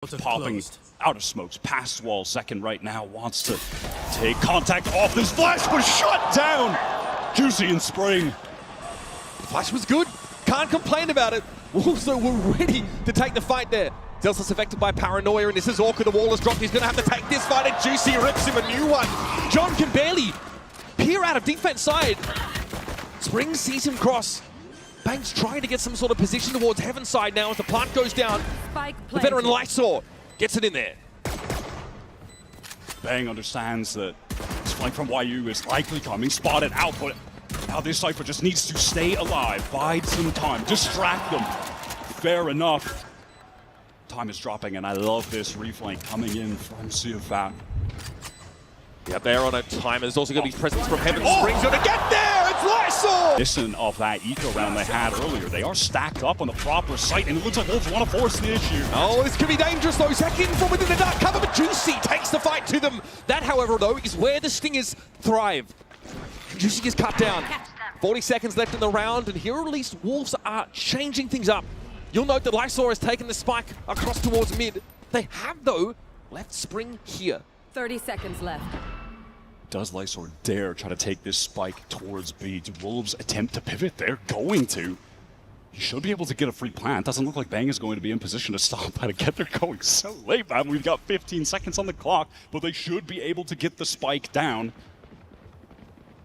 Popping out of smokes, past wall, second right now, wants to take contact off this flash, but shut down! Juicy and Spring. Flash was good, can't complain about it. Wolves were ready to take the fight there. Zelsa's affected by paranoia, and this is awkward. The wall is dropped. He's going to have to take this fight, and Juicy rips him a new one. John can barely peer out of defense side. Spring sees him cross. Bang's trying to get some sort of position towards Heaven side now as the plant goes down. The veteran Lysor gets it in there. Bang understands that this flank from YU is likely coming, spotted out, but now this Cypher just needs to stay alive, bide some time, distract them. Fair enough. Time is dropping, and I love this reflank coming in from Siofat. Yeah, they're on it. Time is also going to be presence from Heaven. Spring's going to get there! It's Lysor! Listen of that eco round they had earlier. They are stacked up on the proper site, and it looks like Wolves want to force the issue. Oh, this could be dangerous though. Second from within the dark cover, but Juicy takes the fight to them. That, however, though, is where the Stingers thrive. Juicy is cut down. 40 seconds left in the round, and here at least Wolves are changing things up. You'll note that Lysor has taken the spike across towards mid. They have, though, left Spring here. 30 seconds left. Does Lysor dare try to take this spike towards B? Do Wolves attempt to pivot? They're going to. He should be able to get a free plant. Doesn't look like Bang is going to be in position to stop that again. They're going so late, man. We've got 15 seconds on the clock, but they should be able to get the spike down.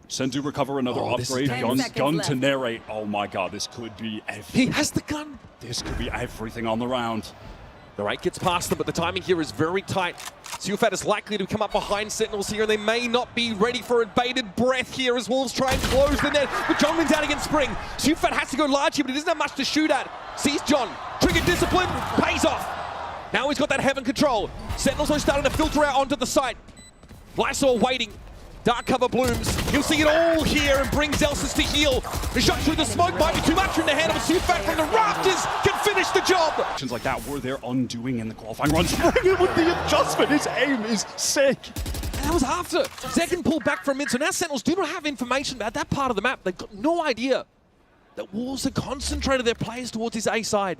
Sendu recover another upgrade. Gun to narrate. Oh my god, this could be everything. He has the gun. This could be everything on the round. The right gets past them, but the timing here is very tight. Siofat is likely to come up behind Sentinels here, and they may not be ready for a bated breath here as Wolves try and close the net. But John wins out against Spring. Siofat has to go large here, but he doesn't have much to shoot at. Sees John. Trigger discipline. Pays off. Now he's got that Heaven control. Sentinels are starting to filter out onto the site. Lysor waiting. Dark cover blooms. He'll see it all here and brings Zelsa's to heal. The shot through the smoke might be too much in the hand of a Siofat from the rafters. Can finish the job. Actions like that were their undoing in the qualifying run. Spring with the adjustment. His aim is sick. And that was after. Zekin pulled back from mid, so now Sentinels do not have information about that part of the map. They've got no idea that Wolves have concentrated their players towards his A side.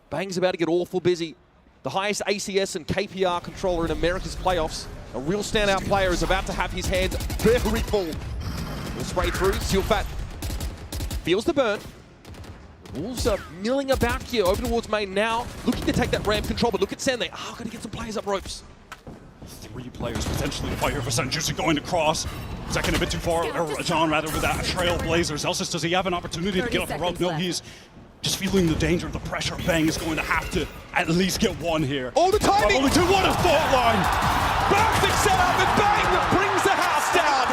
Bang's about to get awful busy. The highest ACS and KPR controller in America's playoffs. A real standout player is about to have his hands very full. We'll spray through. Siofat feels the burn. Wolves are milling about here over towards main now, looking to take that ramp control, but look at Sen. They are going to get some players up ropes. 3 players potentially fire for Sen. Juicy going to cross. Second a bit too far. Or John rather with that Trailblazer. Zelsis, does he have an opportunity to get up the rope? No, he's just feeling the danger, the pressure. Bang is going to have to at least get one here. Oh, the timing! Only 2, what a thought line! Perfect setup, and Bang brings the house down!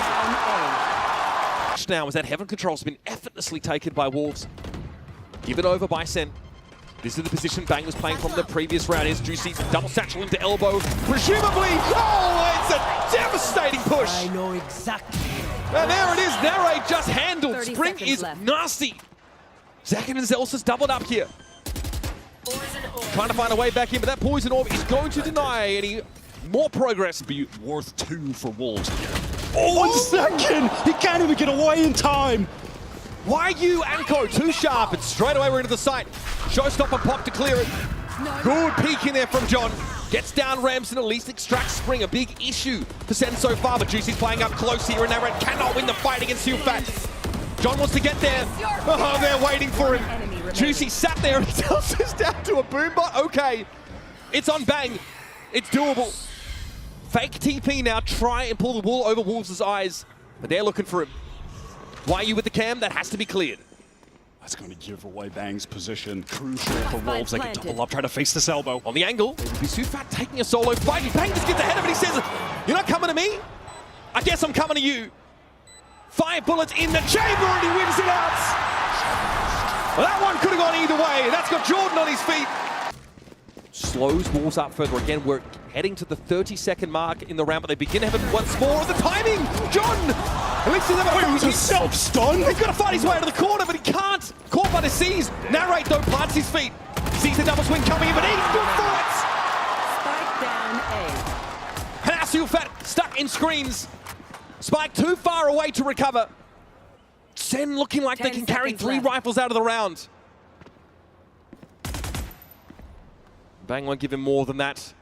Now, as that Heaven control's been effortlessly taken by Wolves. Given over by Sen. This is the position Bang was playing from the previous round. Is Juicy double satchel into elbow. Presumably, oh, it's a devastating push! I know exactly. And there it is, Narrate just handled. 30 Spring is left. nasty. Zakin and Zelsa's doubled up here. Trying to find a way back in, but that Poison Orb is going to deny any more progress. Be worth 2 for Wolves. Oh, 1 second! He can't even get away in time! YU Anko too sharp, and straight away we're into the site. Showstopper pop to clear it. Good peek in there from John. Gets down ramps and at least extracts Spring. A big issue for Sen so far, but Juicy's playing up close here, and Narrate cannot win the fight against Siofat. John wants to get there. Oh, they're waiting for him. Juicy sat there and Zelsa's down to a boombot. Okay, it's on Bang. It's doable. Fake TP now, try and pull the wool over Wolves' eyes, but they're looking for him. YU with the cam, that has to be cleared. That's going to give away Bang's position. Crucial for Wolves. They can double up, try to face this elbow. On the angle, Siofat taking a solo fight. Bang just gets ahead of it. He says, "You're not coming to me? I guess I'm coming to you." 5 bullets in the chamber, and he wins it out. Well, that one could have gone either way. That's got Jordan on his feet. Slows Wolves up further. Again, we're heading to the 30-second mark in the round, but they begin to have it once more. The timing! John! At least he was a self-stun! He's got to fight his way out of the corner, but he can't. Caught by the C's. Narrate, though, plants his feet. Sees the double swing coming in, but he's good for it! Spike down A. And now Siofat stuck in screens. Spike too far away to recover. Sen looking like they can carry 3 rifles out of the round. Bang won't give him more than that.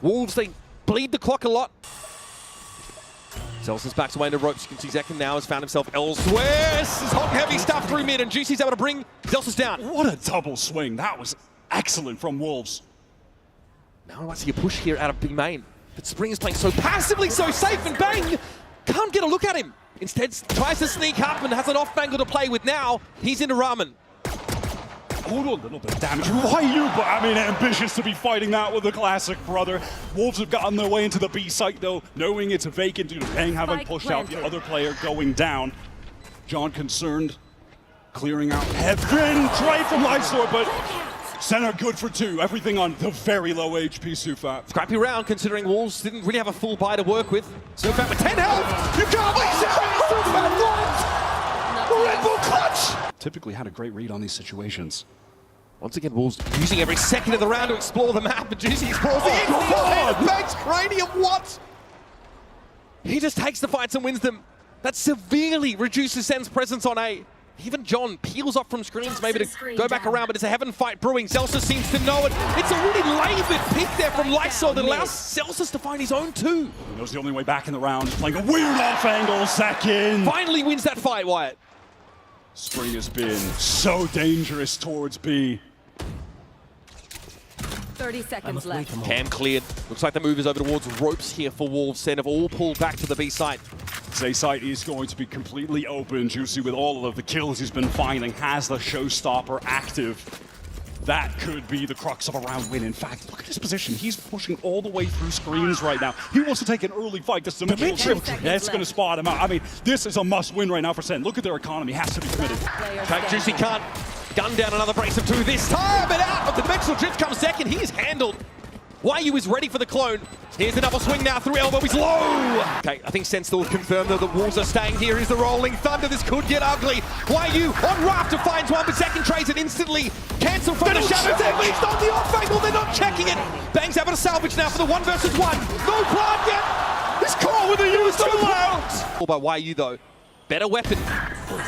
Wolves, they bleed the clock a lot. Zelsa's backs away into ropes. You can see Zekin now has found himself elsewhere. This is hot and heavy stuff through mid, and Juicy's able to bring Zelsa's down. What a double swing. That was excellent from Wolves. Now I might see a push here out of B main. But Spring is playing so passively, so safe, and Bang can't get a look at him. Instead, tries to sneak up and has an off-bangle to play with now. He's into Ramen. Oh, a little bit of damage. Why you? But I mean, ambitious to be fighting that with the classic brother. Wolves have gotten their way into the B site though, knowing it's vacant due to Bang having pushed out the other player going down. John concerned, clearing out heaven. Try from Lysor, but center good for 2. Everything on the very low HP Sufat. Scrappy round, considering Wolves didn't really have a full buy to work with. Sufat with 10 health. You can't make Sufat what? The Red Bull clutch. Typically had a great read on these situations. Once again, Wolves using every second of the round to explore the map, and Juicy explores the God. Banks cranium, what? He just takes the fights and wins them. That severely reduces Sen's presence on A. Even John peels off from screens maybe to go back around, but it's a heaven fight brewing. Zelsa seems to know it. It's a really labored pick there from Lysor that allows Zelsa to find his own 2. He knows the only way back in the round is playing a weird off angle second. Finally wins that fight, Wyatt. Spring has been so dangerous towards B. 30 seconds left. Cam cleared. Looks like the move is over towards ropes here for Wolves. Sen have all pulled back to the B site. A site is going to be completely open. Juicy, with all of the kills he's been finding, has the showstopper active. That could be the crux of a round win. In fact, look at his position. He's pushing all the way through screens right now. He wants to take an early fight. This dimensional shift. That's going to spot him out. I mean, this is a must-win right now for Sen. Look at their economy. Has to be committed. Okay, Juicy can't gun down another brace of 2 this time, but out. But the dimensional drift comes second. He is handled. YU is ready for the clone. Here's the double swing now through elbow. He's low. Okay, I think Sen still confirmed that the Wolves are staying here. Here's the rolling thunder. This could get ugly. YU on Rafter finds one, but Second trades it instantly. Cancel from the shadows. At least on the off angle. They're not checking it. Bang's able to salvage now for the 1 versus 1. No plant yet. He's caught with a use no out. All by YU though. Better weapon.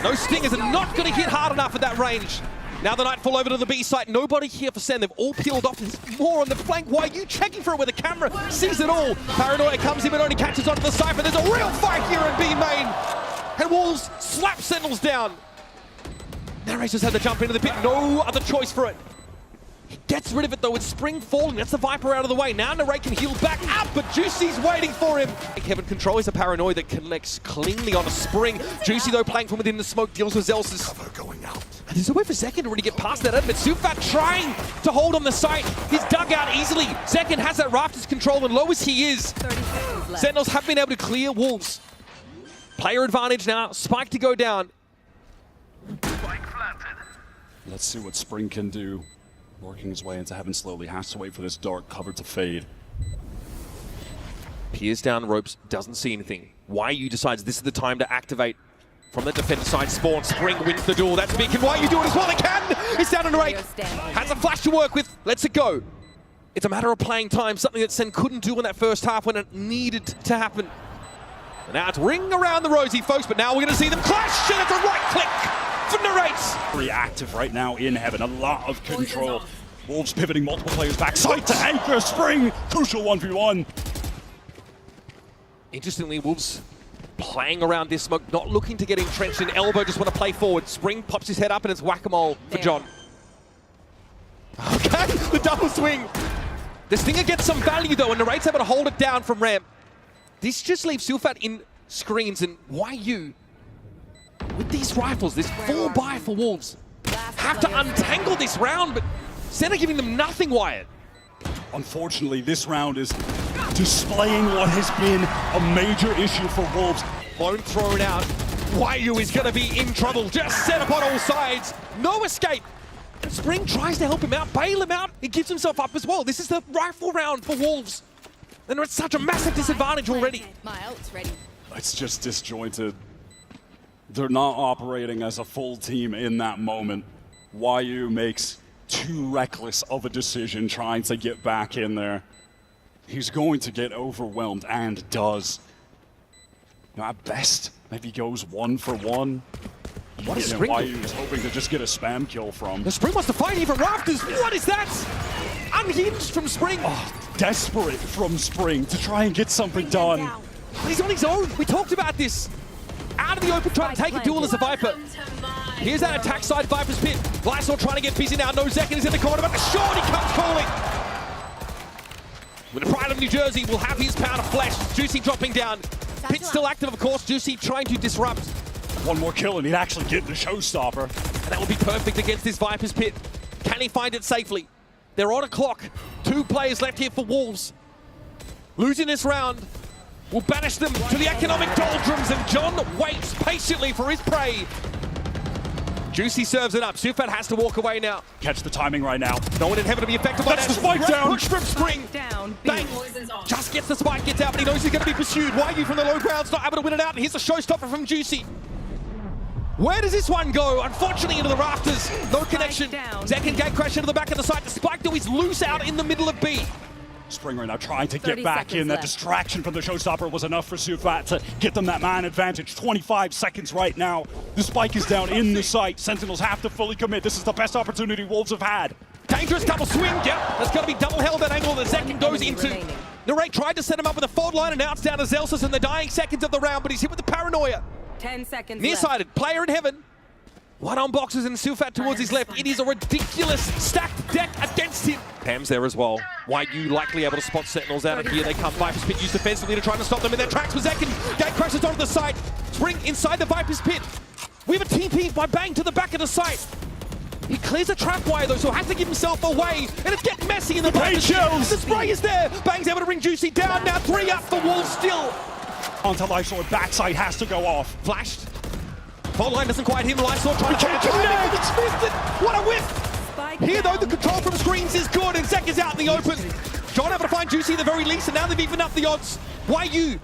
No stingers are not going to hit hard enough at that range. Now the Nightfall over to the B site. Nobody here for Sen. They've all peeled off. There's more on the flank. Why are you checking for it where the camera sees it all? Paranoia comes in but only catches onto the Cypher. There's a real fight here in B main. And Wolves slap Sentinels down. Narrators had to jump into the pit. No other choice for it. He gets rid of it though with Spring falling. That's the Viper out of the way. Now Narrate can heal back up, but Juicy's waiting for him. Kevin Control is a Paranoia that collects cleanly on a Spring. Juicy though playing from within the smoke deals with Zelsa's. Cover going out. And there's a way for Zekin to really get past that, but Sufat trying to hold on the site. He's dug out easily. Zekin has that Rafters control, and low as he is, Sentinels have been able to clear Wolves. Player advantage now. Spike to go down. Let's see what Spring can do. Working his way into heaven slowly. Has to wait for this dark cover to fade. Peers down ropes, doesn't see anything. YU decides this is the time to activate. From the defender side, Spawn, Spring wins the duel. That's big. Can YU do it as well? They can! It's down to Narrate. Has a flash to work with. Lets it go. It's a matter of playing time, something that Sen couldn't do in that first half when it needed to happen. And now it's ring around the rosy, folks, but now we're going to see them clash, and it's a right click for Narrate. Very active right now in heaven. A lot of control. Wolves pivoting multiple players back. Side to anchor. Spring. Crucial 1v1. Interestingly, Wolves playing around this smoke, not looking to get entrenched in elbow, just want to play forward. Spring pops his head up and it's whack-a-mole for John. Okay, the double swing. The Stinger gets some value though, and Narrate's able to hold it down from ramp. This just leaves Sufat in screens, and YU, with these rifles, this full buy for Wolves, have to untangle this round, but Sen are giving them nothing, Wyatt. Unfortunately, this round is displaying what has been a major issue for Wolves. Bone thrown out. YU is going to be in trouble. Just set up on all sides. No escape. And Spring tries to help him out, bail him out. He gives himself up as well. This is the rifle round for Wolves. And they're at such a massive disadvantage already. My ult's ready. It's just disjointed. They're not operating as a full team in that moment. YU makes too reckless of a decision trying to get back in there. He's going to get overwhelmed, and does. You know, at best, maybe goes 1 for 1. What is YU Spring? is hoping to just get a spam kill from. The Spring wants to fight even Rafters. What is that? unhinged from Spring. Oh, desperate from Spring to try and get something done. But he's on his own. We talked about this. Out of the open, trying to take a duel as a Viper. Here's that attack side Viper's pit. Lysol trying to get busy now. No Zekin is in the corner, but the short he comes calling. With the pride of New Jersey, will have his pound of flesh. Juicy dropping down. Pit still active, of course. Juicy trying to disrupt. One more kill and he'd actually get the showstopper. And that will be perfect against this Viper's pit. Can he find it safely? They're on a clock. 2 players left here for Wolves. Losing this round will banish them to the economic doldrums, and John waits patiently for his prey. Juicy serves it up. Sufat has to walk away now. Catch the timing right now. No one in heaven to be affected by That's that. the spike down. Push from Spring. Down. Bang. Just gets the spike, gets out, but he knows he's going to be pursued. Why you from the low ground's not able to win it out, and here's a showstopper from Juicy. Where does this one go? Unfortunately, into the rafters. No connection. Zekin gate crash into the back of the site. The spike though is loose out in the middle of B. Spring right now trying to get 30 back seconds in. That left. distraction from the showstopper was enough for Sufat to get them that man advantage. 25 seconds right now. The spike is down in the site. Sentinels have to fully commit. This is the best opportunity Wolves have had. Dangerous double swing. Yep, that's got to be double held that angle that Zekin goes into. remaining. Narrate tried to set him up with a forward line, and now it's down to Zelsus in the dying seconds of the round, but he's hit with the paranoia. 10 seconds left. Nearsighted, player in heaven. One on boxes and Sufat towards his left. It is a ridiculous stacked deck against him. Pam's there as well. YU likely able to spot Sentinels out of here. They come. Viper's pit used defensively to try to stop them in their tracks with Zekin. Gate crashes onto the site. Spring inside the Viper's pit. We have a TP by Bang to the back of the site. He clears a trap wire though, so has to give himself away. And it's getting messy in the paint shows. The spray is there. Bang's able to bring Juicy down. Now 3 up for Wolves still. Onto Lysol, backside has to go off. Flashed. Fault line doesn't quite hit him. Lysol trying to can't get connect. It's missed it. What a whiff. Spike Here though, the down. control from screens is good, and Zek is out in the open. John able to find Juicy at the very least, and now they've evened up the odds. YU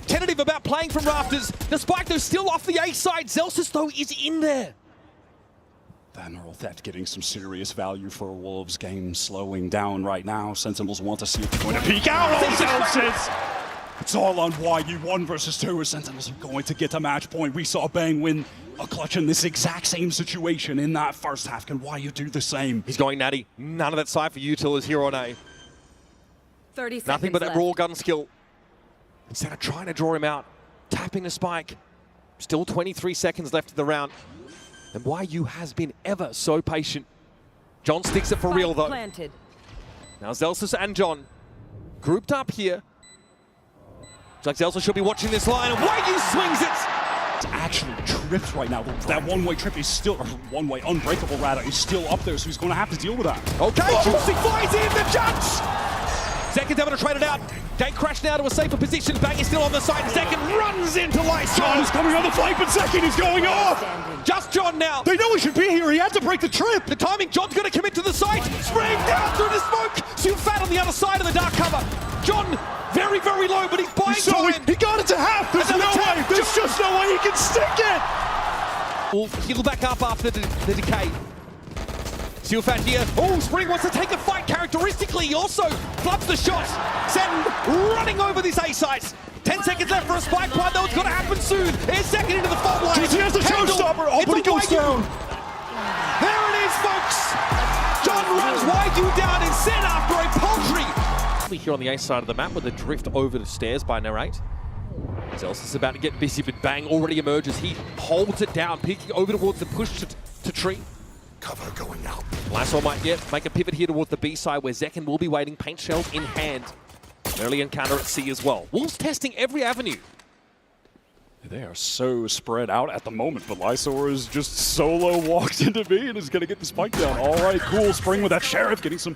tentative about playing from rafters. The spike though still off the A side. Zelsus though is in there. The Emerald Theft getting some serious value for Wolves. Game slowing down right now. Sentinels want to see if they're going to peek out. Oh, Zelsus! It's all on YU. 1 versus 2 as Sentinels are going to get to match point. We saw Bang win a clutch in this exact same situation in that first half. Can YU do the same? He's going natty. None of that side for Util is here on A. 30 seconds Nothing but that left. raw gun skill. Instead of trying to draw him out, tapping the spike. Still 23 seconds left of the round. And YU has been ever so patient. John sticks it for real Spike though. planted. Now Zelsus and John grouped up here. Looks like Zelsus should be watching this line, and YU swings it! It's actually tripped right now. That one-way trip is still, or one-way unbreakable rather, is still up there, so he's going to have to deal with that. Okay, Juicy flies in, the judge! Zekin's able to trade it out. Gate crash now to a safer position. Bang is still on the side. Zekin runs into Lysol. John is coming on the flank, but Zekin is going off! Just John now. They know he should be here. He had to break the trip. The timing, John's going to commit to the site. Spring down through the smoke. Sufat on the other side of the dark cover. John, very, very low, but he's buying time. He got it to half. There's no Another way. tap. There's just no way he can stick it. Will heal back up after the decay. Sufat here. Oh, Spring wants to take a fight characteristically. He also flubs the shot. Sen running over this A site. 10 seconds left for a spike plant, though. It's going to happen soon. Here's second into the fault line. He has the Handle. showstopper. Oh, It's but he a goes YU. down. There it is, folks. John runs YU down and Sen after a paltry. Here on the A side of the map with a drift over the stairs by Narrate. Zelsus is about to get busy, but Bang already emerges. He holds it down, peeking over towards the push to tree. Cover going out. Lysol might make a pivot here towards the B side where Zekin will be waiting, paint shells in hand. Early encounter at C as well. Wolves testing every avenue. They are so spread out at the moment, but Lysor is just solo walked into B and is going to get the spike down. All right, cool. Spring with that Sheriff getting some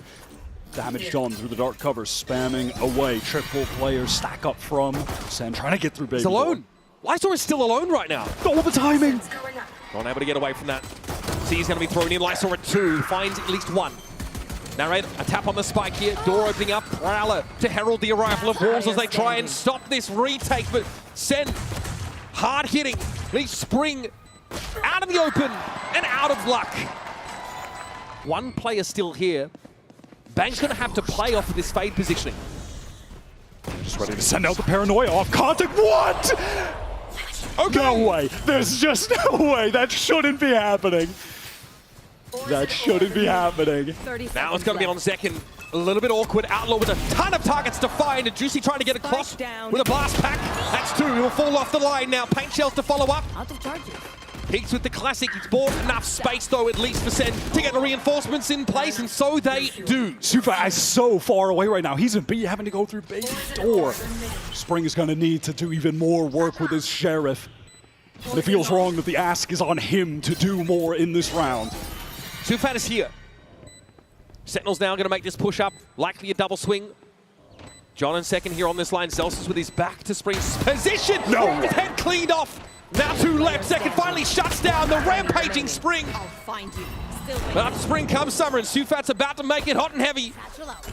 damage done through the dark cover, spamming away. Triple players stack up from Sen, trying to get through Baby. He's alone. Lysor is still alone right now. All the timing. Not able to get away from that. C's going to be thrown in. Lysor at 2. Finds at least 1. Narrate, a tap on the spike here. Door opening up. Prowler to herald the arrival of Wolves as they try and stop this retake. But Sen, hard hitting. Leaves Spring out of the open and out of luck. One player still here. Bang's going to have to play off of this fade positioning. Just ready to send out the paranoia off contact. What? Okay. No way. There's just no way. That shouldn't be happening. That shouldn't be happening. 30 seconds Now it's going to be on left. second. A little bit awkward. Outlaw with a ton of targets to find. And Juicy trying to get across down. with a blast pack. That's two. He'll fall off the line now. Paint shells to follow up. Out of charges. Peaks with the classic. He's bought enough space, though, at least for Sen to get the reinforcements in place, and so they do. Sufa is so far away right now. He's in B, having to go through B door. Spring is going to need to do even more work with his Sheriff. And it feels wrong that the ask is on him to do more in this round. Sufat is here. Sentinels now going to make this push up. Likely a double swing. John in second here on this line. Celsius with his back to Spring's position. No. His head cleaned off. Now two left. Second finally shuts down the rampaging Spring. I'll find you. Still But up Spring comes Summer, and Sufat's about to make it hot and heavy. satchel out.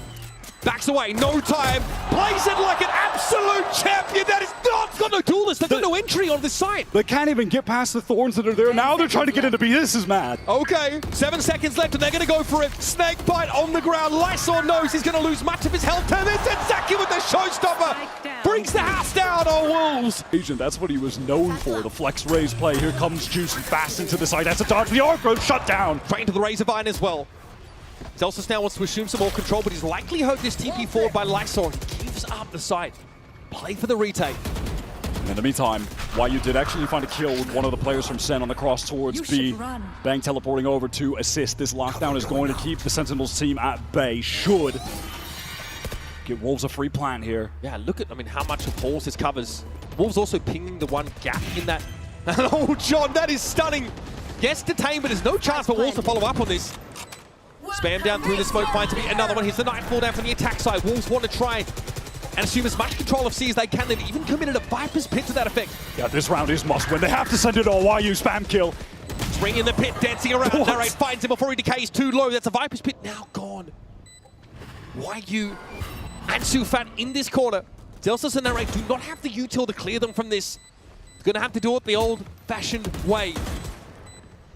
Backs away, no time. Plays it like an absolute champion. That is not got no duelist. They've got no entry on this side. They can't even get past the thorns that are there. Now they're trying to get into B. This is mad. Okay, 7 seconds left and they're going to go for it. Snake bite on the ground. Lysor knows he's going to lose much of his health. And it's Zaki with the showstopper. Brings the house down on Wolves. Agent, that's what he was known for, the flex raise play. Here comes Juicy fast into the side. That's a dodge. The arc road shut down. Straight into the Razor Vine as well. Celsius now wants to assume some more control, but he's likely hurt this TP forward by Lysor. He gives up the side. Play for the retake. In the meantime, Wyu did actually find a kill with one of the players from Sen on the cross towards B. Bang teleporting over to assist. This lockdown is going to keep the Sentinels team at bay. Should give Wolves a free plant here. Yeah, look at, how much of Halls this covers. Wolves also pinging the one gap in that. Oh, John, that is stunning. Gets detained, but there's no chance for Wolves to follow up on this. Spam down through the smoke, finds to be another one. Here's the Nightfall down from the attack side. Wolves want to try and assume as much control of C as they can. They've even committed a Viper's Pit to that effect. Yeah, this round is must win. They have to send it all. Wyu spam kill. Spring in the pit, dancing around. What? Narrate finds him before he decays too low. That's a Viper's Pit now gone. Wyu and Sufat in this corner. Celsius and Narrate do not have the util to clear them from this. They're going to have to do it the old-fashioned way.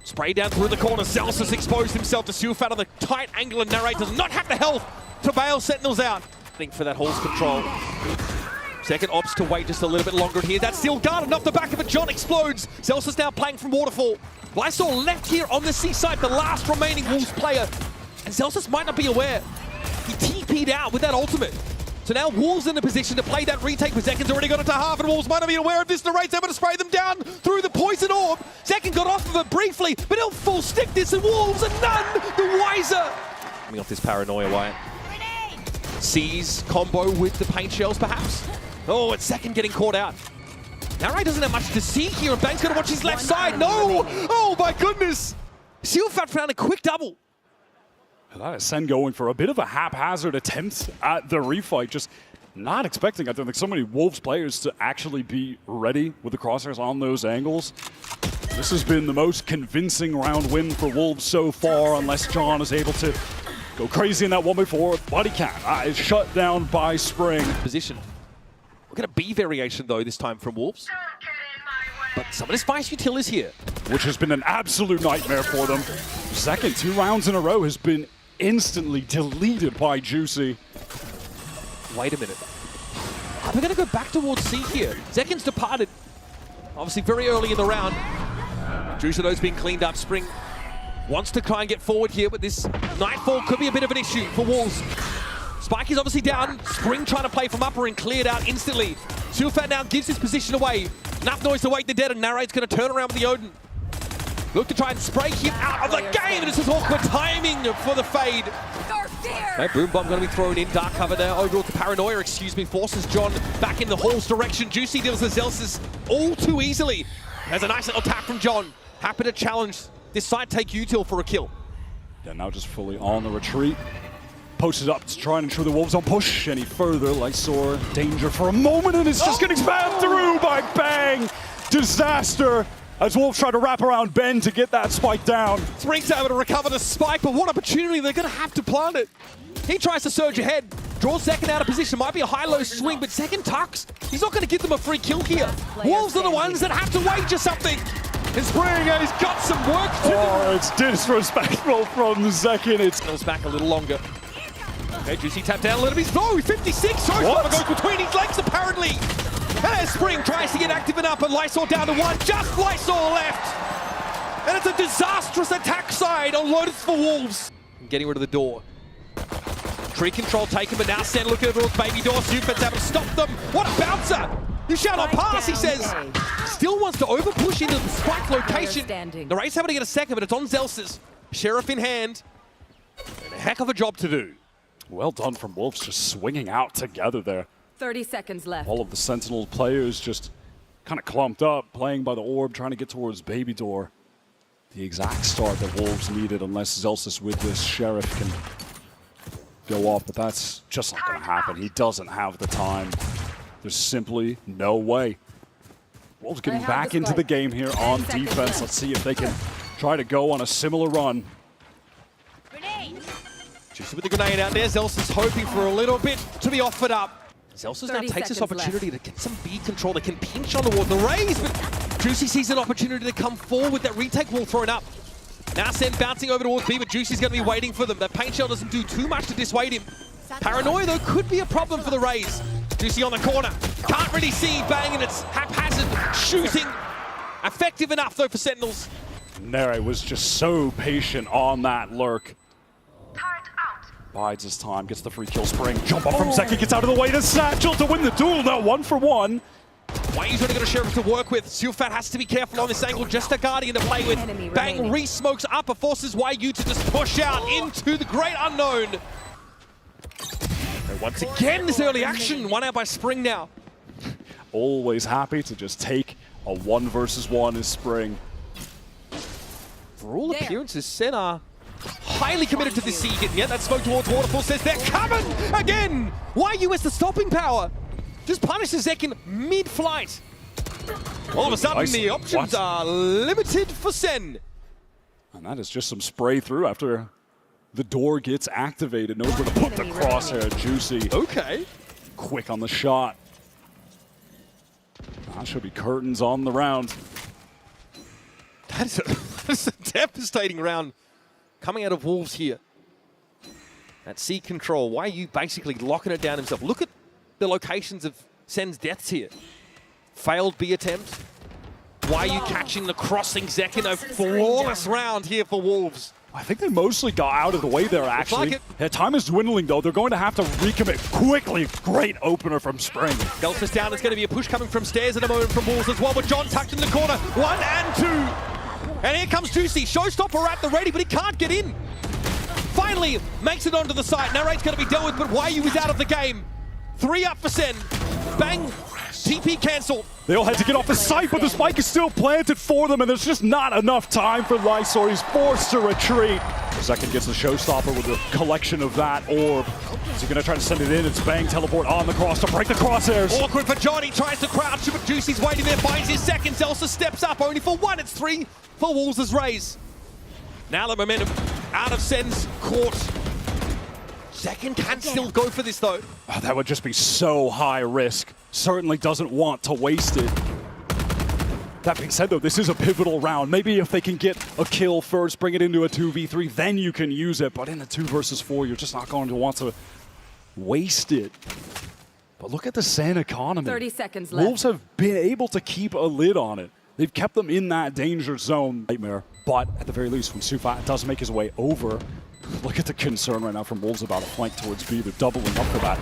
Spray down through the corner. Celsius exposed himself to Sufat on the tight angle, and Narrate does not have the health to bail Sentinels out. Think for that Hall's control. Second opts to wait just a little bit longer here. That's still guarded off the back of it. John explodes. Celsius now playing from Waterfall. Lysor left here on the seaside, the last remaining Wolves player. And Celsius might not be aware. He TP'd out with that ultimate. So now Wolves in a position to play that retake, but Zekin's already got it to half, and Wolves might not be aware of this. Narrate's able to spray them down through the poison orb. Zekin got off of it briefly, but he'll full stick this, and Wolves are none the wiser. Coming off this paranoia, Wyatt. Sees combo with the paint shells, perhaps. Oh, it's Zekin getting caught out. Narrate doesn't have much to see here, and Bang's going to watch his left side. No! Oh, my goodness! Sufat found a quick double. That is Sen going for a bit of a haphazard attempt at the refight. Just not expecting, I don't think, so many Wolves players to actually be ready with the crosshairs on those angles. This has been the most convincing round win for Wolves so far, unless John is able to go crazy in that 1v4, but he can't. Is shut down by Spring. Position. We're going to B variation, though, this time from Wolves. But some of this Vice util is here. Which has been an absolute nightmare for them. Second 2 rounds in a row has been instantly deleted by Juicy. Wait a minute. Are they going to go back towards C here? Zekin's departed. Obviously very early in the round. Juicy those being cleaned up. Spring wants to try and get forward here, but this Nightfall could be a bit of an issue for Wolves. Spike is obviously down. Spring trying to play from upper and cleared out instantly. Sufat now gives his position away. Enough noise to wake the dead, and Narrate's going to turn around with the Odin. Look to try and spray him out of the game, and this is awkward timing for the fade. Okay, Boom Bomb going to be thrown in. Dark cover there. Overall to Paranoia, forces John back in the Hall's direction. Juicy deals with Zelsis all too easily. There's a nice little tap from John. Happy to challenge this side take util for a kill. Yeah, now just fully on the retreat. Posted up to try and ensure the Wolves don't push any further. Lysor, danger for a moment, and it's just getting spammed through by Bang. Disaster as Wolves try to wrap around Ben to get that spike down. Spring's able to recover the spike, but what opportunity. They're going to have to plant it. He tries to surge ahead, draws Zekin out of position. Might be a high-low swing, but Zekin tucks. He's not going to give them a free kill here. Wolves are the ones that have to wager something. And Spring, he's got some work to do. Oh, it's disrespectful from Zekin. It goes back a little longer. Okay, Juicy tap down a little bit. No, 56. Showstopper goes between his legs, apparently. And as Spring tries to get active and up, and Lysor down to 1. Just Lysor left. And it's a disastrous attack side on Lotus for Wolves. Getting rid of the door. Tree control taken, but now Sen looking at the baby door. Sufet's able to stop them. What a bouncer! You shall not pass, he says. Still wants to over push into the spike location. The Rays having to get a second, but it's on Zelsis. Sheriff in hand. And a heck of a job to do. Well done from Wolves, just swinging out together there. 30 seconds left. All of the Sentinel players just kind of clumped up, playing by the orb, trying to get towards baby door. The exact start that Wolves needed, unless Zelsis with this Sheriff can go off, but that's just not going to happen. He doesn't have the time. There's simply no way. Wolves getting back into the game here on defense. Let's see if they can try to go on a similar run. Juicy with the grenade out there. Zelsis hoping for a little bit to be offered up. Zelsis now takes this opportunity to get some B control. They can pinch on toward the Rays, but Juicy sees an opportunity to come forward with that retake wall thrown up. Now Sen bouncing over towards B, but Juicy's going to be waiting for them. That paint shell doesn't do too much to dissuade him. Paranoia, though, could be a problem for the Rays. Juicy on the corner. Can't really see. Bang, and it's haphazard shooting. Effective enough, though, for Sentinels. Nere was just so patient on that lurk. Bides his time, gets the free kill spring. Jump up from Zeki, gets out of the way to Satchel to win the duel. Now 1-for-1. Wayu's only got a Sheriff to work with. Sufat has to be careful on this angle. Just a Guardian to play with. Bang, re-smokes up, and forces Wayu to just push out into the great unknown. And once again, this early action. One out by Spring now. Always happy to just take a 1-versus-1 as Spring. For all appearances, Sen are highly committed to this siege, and yet that smoke towards Waterfall says they're coming again! Wayu has the stopping power. Just punishes Zekin mid-flight. All of a sudden, the options are limited for Sen. And that is just some spray through after the door gets activated. Knows where to put the crosshair. Juicy. Okay. Quick on the shot. That should be curtains on the round. That's a devastating round coming out of Wolves here. That C control. Wayu basically locking it down himself. Look at the locations of Sen's deaths here. Failed B attempt. Wayu catching the crossing Zekin. A flawless round here for Wolves. I think they mostly got out of the way there, actually. Their time is dwindling, though. They're going to have to recommit quickly. Great opener from Spring. Delta's down. There's going to be a push coming from stairs at a moment from Wolves as well, but John tucked in the corner. 1 and 2. And here comes Juicy. Showstopper at the ready, but he can't get in. Finally, makes it onto the site. Narrate's going to be dealt with, but Wayu is out of the game. 3 up for Sen. Bang. TP cancelled. They all had to get off the site, but the spike is still planted for them, and there's just not enough time for Lysor. He's forced to retreat. Second gets the showstopper with a collection of that orb. Is he going to try to send it in? It's Bang teleport on the cross to break the crosshairs. Awkward for John. He tries to crouch, but Juicy's waiting there, finds his second. Zelsa steps up only for 1. It's 3 for Wolves' Rays. Now the momentum out of Sen's court. Second can still go for this, though. Oh, that would just be so high risk. Certainly doesn't want to waste it. That being said, though, this is a pivotal round. Maybe if they can get a kill first, bring it into a 2v3, then you can use it. But in a 2-versus-4, you're just not going to want to waste it. But look at the Sen economy. 30 seconds left. Wolves have been able to keep a lid on it. They've kept them in that danger zone. Nightmare. But at the very least, when Sufat does make his way over, look at the concern right now from Wolves about a flank towards B. They're doubling up for that.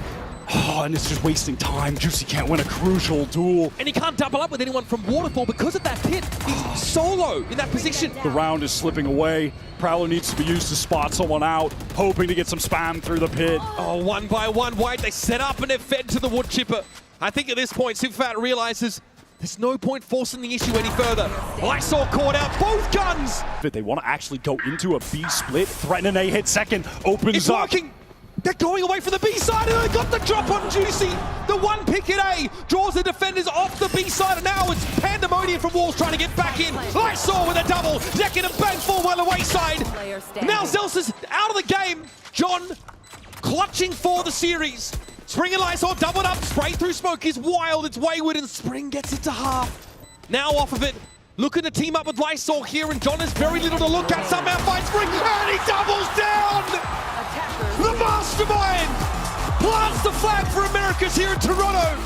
Oh, and it's just wasting time. Juicy can't win a crucial duel. And he can't double up with anyone from Waterfall because of that pit. He's solo in that position. The round is slipping away. Prowler needs to be used to spot someone out, hoping to get some spam through the pit. Oh, 1 by 1 wide. They set up and they're fed to the wood chipper. I think at this point, Superfat realizes there's no point forcing the issue any further. Lysor caught out both guns. They want to actually go into a B split, threaten an A hit second, opens it's up. Working. They're going away for the B side, and they got the drop on Juicy. The 1 pick at A draws the defenders off the B side, and now it's pandemonium from Wolves trying to get back in. Lysor with a double, Zekin and Bang fall well away side. Now Zelsa's out of the game. John clutching for the series. Spring and Lysor doubled up, spray through smoke is wild, it's wayward, and Spring gets it to half. Now off of it, looking to team up with Lysor here, and John has very little to look at. Somehow finds Spring, and he doubles down! The mastermind plants the flag for Americas here in Toronto.